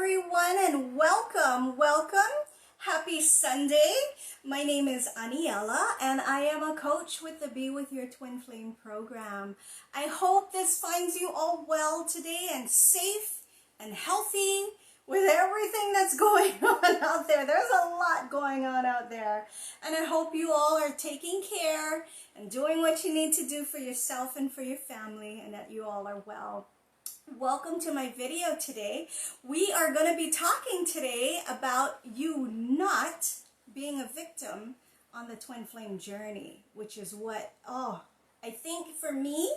everyone, and welcome. Happy Sunday. My name is Elle, and I am a coach with the Be With Your Twin Flame program. I hope this finds you all well today and safe and healthy with everything that's going on out there. There's a lot going on out there, and I hope you all are taking care and doing what you need to do for yourself and for your family, and that you all are well. Welcome to my video today. We are going to be talking today about you not being a victim on the twin flame journey, which is what, I think for me,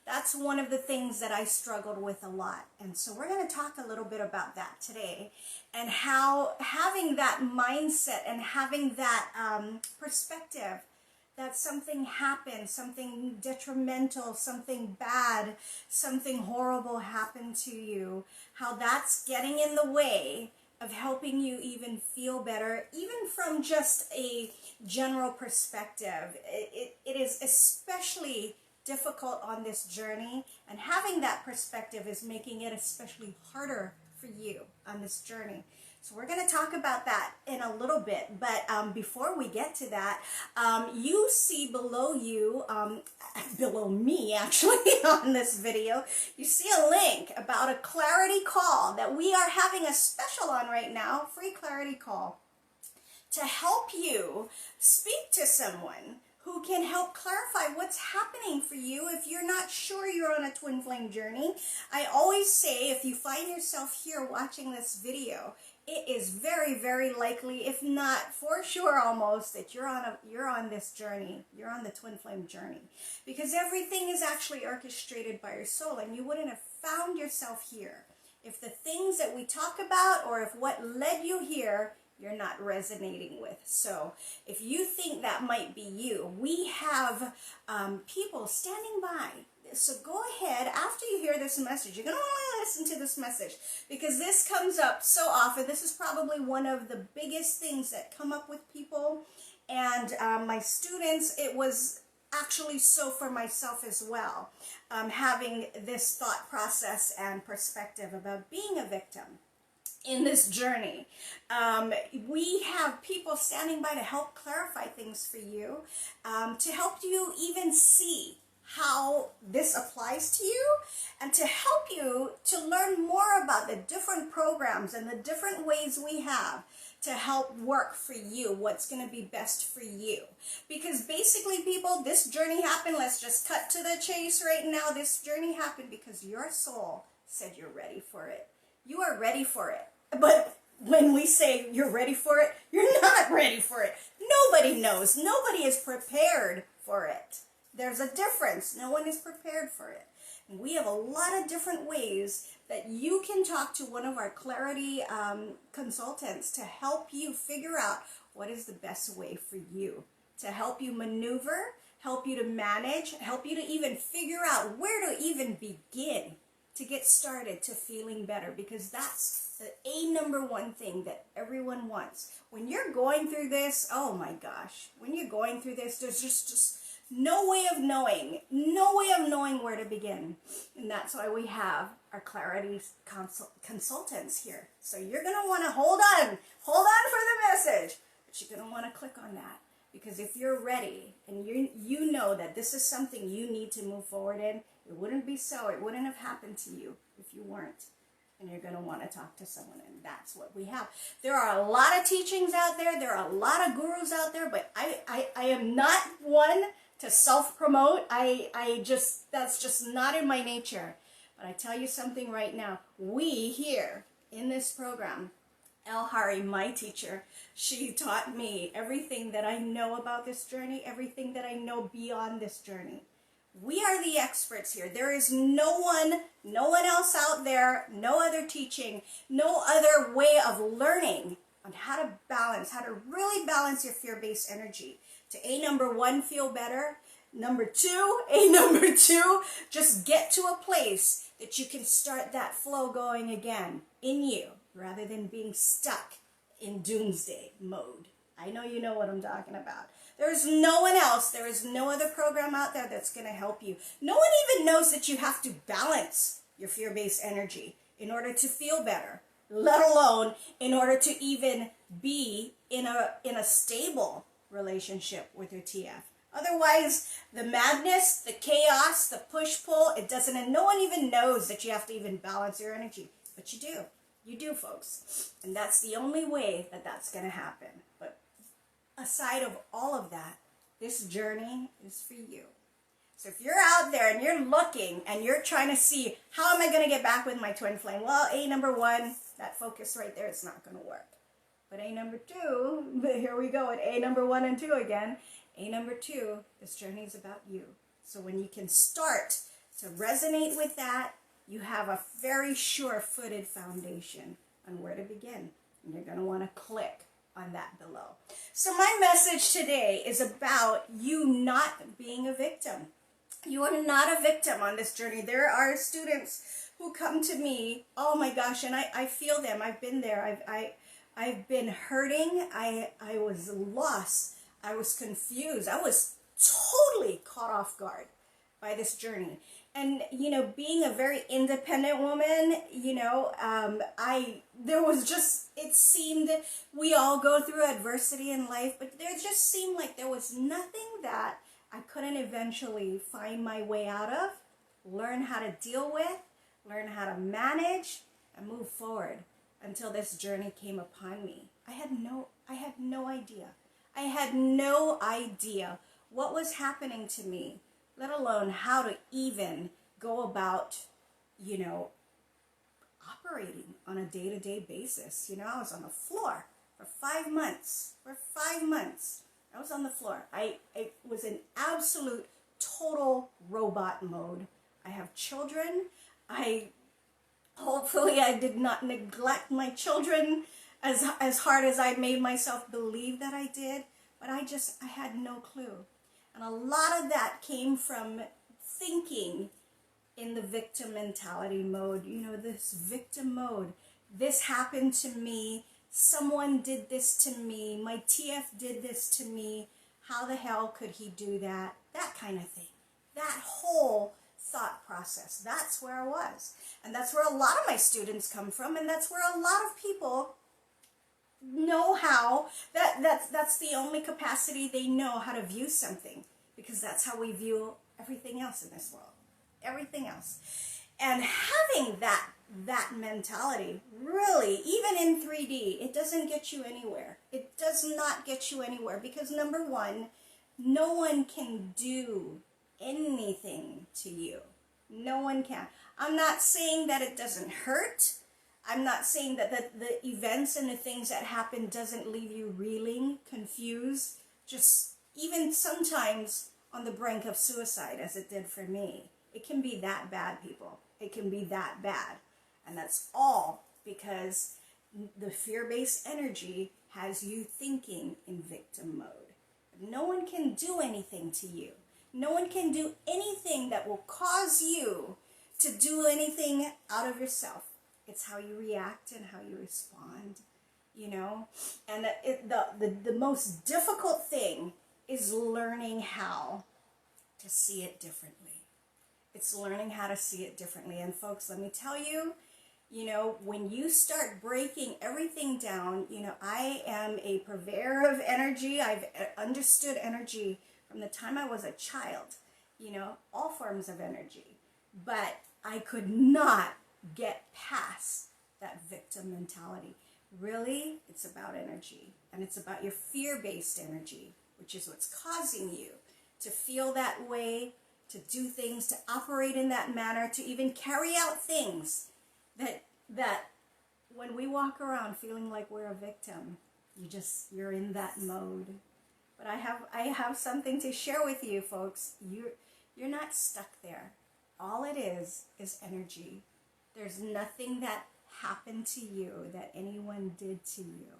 that's one of the things that I struggled with a lot. And so we're going to talk a little bit about that today, and how having that mindset and having that perspective that something happened, something detrimental, something bad, something horrible happened to you, how that's getting in the way of helping you even feel better, even from just a general perspective. It is especially difficult on this journey, and having that perspective is making it especially harder for you on this journey. So we're going to talk about that in a little bit, but before we get to that, you see below you, below me actually on this video, you see a link about a clarity call that we are having a special on right now, free clarity call, to help you speak to someone who can help clarify what's happening for you if you're not sure you're on a twin flame journey. I always say, if you find yourself here watching this video, it is very, very likely, if not for sure almost, that you're on this journey. You're on the twin flame journey, because everything is actually orchestrated by your soul, and you wouldn't have found yourself here if the things that we talk about, or if what led you here, you're not resonating with. So if you think that might be you, we have people standing by. So go ahead, after you hear this message, you're going to want to listen to this message, because this comes up so often. This is probably one of the biggest things that come up with people and my students. It was actually so for myself as well, having this thought process and perspective about being a victim in this journey. We have people standing by to help clarify things for you, to help you even see how this applies to you, and to help you to learn more about the different programs and the different ways we have to help work for you, what's going to be best for you. Because basically, people, this journey happened. Let's just cut to the chase right now. This journey happened because your soul said you're ready for it. You are ready for it. But when we say you're ready for it, you're not ready for it. Nobody knows. Nobody is prepared for it. There's a difference. No one is prepared for it. And we have a lot of different ways that you can talk to one of our Clarity consultants to help you figure out what is the best way for you, to help you maneuver, help you to manage, help you to even figure out where to even begin to get started to feeling better, because that's the number one thing that everyone wants. When you're going through this, oh my gosh, when you're going through this, there's just no way of knowing where to begin. And that's why we have our Clarity consultants here. So you're going to want to hold on for the message, but you're going to want to click on that, because if you're ready and you know that this is something you need to move forward in, it wouldn't be so. It wouldn't have happened to you if you weren't. And you're going to want to talk to someone, and that's what we have. There are a lot of teachings out there. There are a lot of gurus out there, but I am not one to self-promote. That's just not in my nature. But I tell you something right now. We here in this program, Elle, my teacher, she taught me everything that I know about this journey, everything that I know beyond this journey. We are the experts here. There is no one else out there, no other teaching, no other way of learning on how to really balance your fear-based energy. To number one, feel better. Number two, just get to a place that you can start that flow going again in you, rather than being stuck in doomsday mode. I know you know what I'm talking about. There is no one else. There is no other program out there that's going to help you. No one even knows that you have to balance your fear-based energy in order to feel better. let alone in order to even be in a stable relationship with your TF. Otherwise, the madness, the chaos, the push-pull, it doesn't, and no one even knows that you have to even balance your energy. But you do. You do, folks. And that's the only way that that's going to happen. But aside of all of that, this journey is for you. So if you're out there and you're looking and you're trying to see, how am I going to get back with my twin flame? Well, number 1, that focus right there, it's not going to work. But number 2, here we go at number 1 and 2 again. Number 2, this journey is about you. So when you can start to resonate with that, you have a very sure-footed foundation on where to begin. And you're going to want to click on that below. So my message today is about you not being a victim. You are not a victim on this journey. There are students who come to me, oh my gosh, and I feel them. I've been there. I've been hurting. I was lost. I was confused. I was totally caught off guard by this journey. And, you know, being a very independent woman, you know, there was just, it seemed we all go through adversity in life, but there just seemed like there was nothing that I couldn't eventually find my way out of, learn how to deal with, learn how to manage, and move forward until this journey came upon me. I had no idea. I had no idea what was happening to me, let alone how to even go about, you know, operating on a day-to-day basis. You know, I was on the floor for 5 months. I was on the floor. I was in absolute, total robot mode. I have children. Hopefully I did not neglect my children as hard as I made myself believe that I did. But I had no clue. And a lot of that came from thinking in the victim mentality mode. You know, this victim mode. This happened to me. Someone did this to me. My TF did this to me. How the hell could he do that? That kind of thing. That whole thought process. That's where I was. And that's where a lot of my students come from. And that's where a lot of people know how. That's the only capacity they know how to view something. Because that's how we view everything else in this world. Everything else. And having that mentality, really, even in 3D, it doesn't get you anywhere. It does not get you anywhere because, number 1, no one can do anything to you. No one can. I'm not saying that it doesn't hurt. I'm not saying that the events and the things that happen doesn't leave you reeling, confused, just even sometimes on the brink of suicide, as it did for me. It can be that bad, people. It can be that bad. And that's all because the fear-based energy has you thinking in victim mode. No one can do anything to you. No one can do anything that will cause you to do anything out of yourself. It's how you react and how you respond, you know. And the most difficult thing is learning how to see it differently. It's learning how to see it differently. And folks, let me tell you, you know, when you start breaking everything down, you know, I am a purveyor of energy. I've understood energy from the time I was a child, you know, all forms of energy. But I could not get past that victim mentality. Really, it's about energy. And it's about your fear-based energy, which is what's causing you to feel that way, to do things, to operate in that manner, to even carry out things that when we walk around feeling like we're a victim, you're in that mode. But I have something to share with you, folks. You're not stuck there. All it is energy. There's nothing that happened to you that anyone did to you.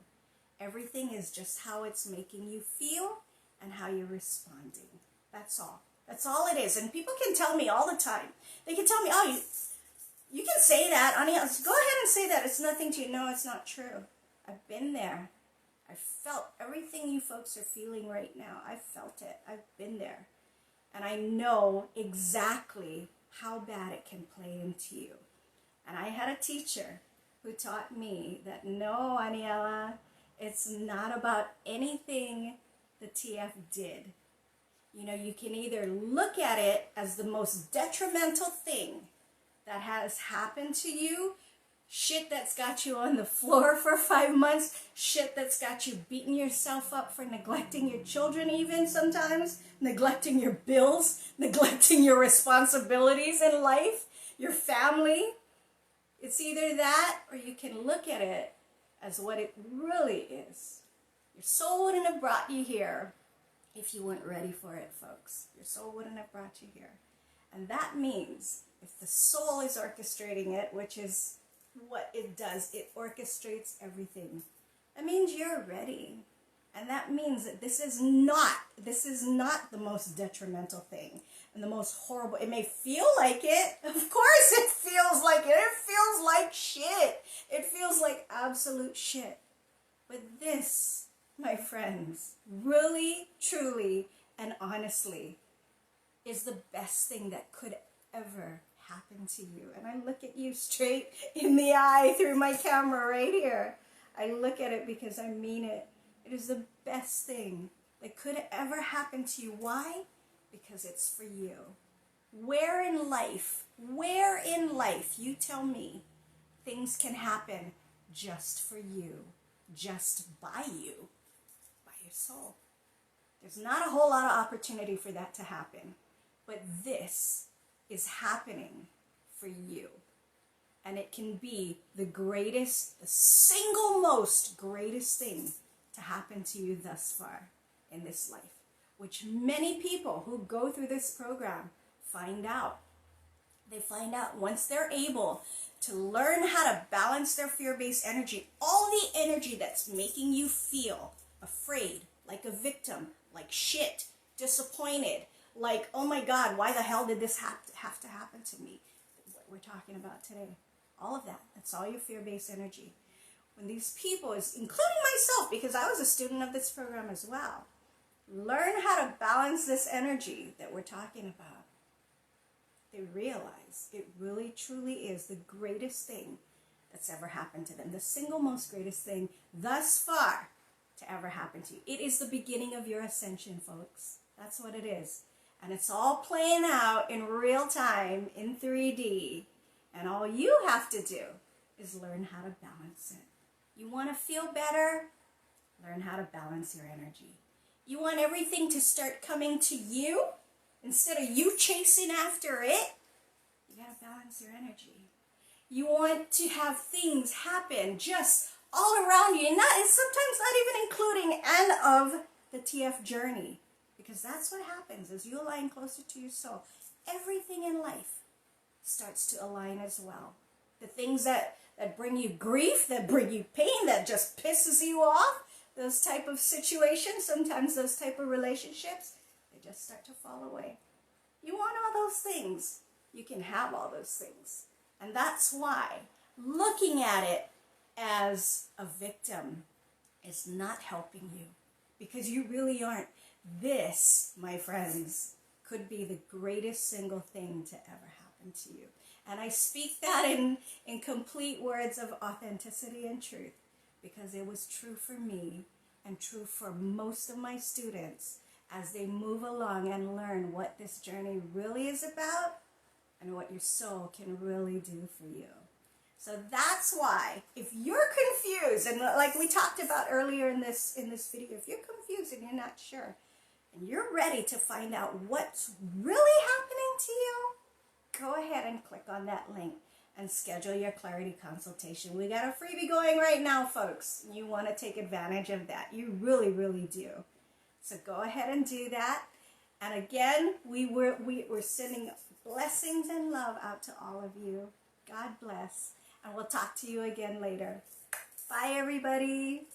Everything is just how it's making you feel and how you're responding. That's all. That's all it is. And people can tell me all the time. They can tell me, oh, you can say that, honey. Go ahead and say that. It's nothing to you. No, it's not true. I've been there. I felt everything you folks are feeling right now. I felt it. I've been there. And I know exactly how bad it can play into you. And I had a teacher who taught me that no, Aniela, it's not about anything the TF did. You know, you can either look at it as the most detrimental thing that has happened to you, shit that's got you on the floor for 5 months, shit that's got you beating yourself up for neglecting your children even sometimes, neglecting your bills, neglecting your responsibilities in life, your family. It's either that, or you can look at it as what it really is. Your soul wouldn't have brought you here if you weren't ready for it, folks. Your soul wouldn't have brought you here. And that means if the soul is orchestrating it, which is what it does, it orchestrates everything. That means you're ready. And that means that this is not the most detrimental thing and the most horrible. It may feel like it. Of course it feels like it. It feels like shit. It feels like absolute shit. But this, my friends, really, truly, and honestly, is the best thing that could ever happen to you. And I look at you straight in the eye through my camera right here. I look at it because I mean it. It is the best thing that could ever happen to you. Why? Because it's for you. Where in life, you tell me, things can happen just for you, just by you, by your soul? There's not a whole lot of opportunity for that to happen, but this is happening for you. And it can be the greatest, the single most greatest thing to happen to you thus far in this life, which many people who go through this program find out. They find out once they're able to learn how to balance their fear-based energy, all the energy that's making you feel afraid, like a victim, like shit, disappointed, like, oh my God, why the hell did this have to happen to me? What we're talking about today. All of that. That's all your fear-based energy. When these people, including myself, because I was a student of this program as well, learn how to balance this energy that we're talking about, they realize it really, truly is the greatest thing that's ever happened to them. The single most greatest thing thus far to ever happen to you. It is the beginning of your ascension, folks. That's what it is. And it's all playing out in real time in 3D. And all you have to do is learn how to balance it. You want to feel better? Learn how to balance your energy. You want everything to start coming to you instead of you chasing after it? You got to balance your energy. You want to have things happen just all around you, and sometimes not even including and of the TF journey, because that's what happens as you align closer to your soul. Everything in life starts to align as well. The things that bring you grief, that bring you pain, that just pisses you off, those type of situations, sometimes those type of relationships, they just start to fall away. You want all those things. You can have all those things. And that's why looking at it as a victim is not helping you, because you really aren't. This, my friends, could be the greatest single thing to ever happen to you. And I speak that in complete words of authenticity and truth, because it was true for me and true for most of my students as they move along and learn what this journey really is about and what your soul can really do for you. So that's why, if you're confused, and like we talked about earlier in this video, if you're confused and you're not sure, and you're ready to find out what's really happening to you, go ahead and click on that link and schedule your Clarity Consultation. We got a freebie going right now, folks. You want to take advantage of that. You really, really do. So go ahead and do that. And again, we're sending blessings and love out to all of you. God bless. And we'll talk to you again later. Bye, everybody.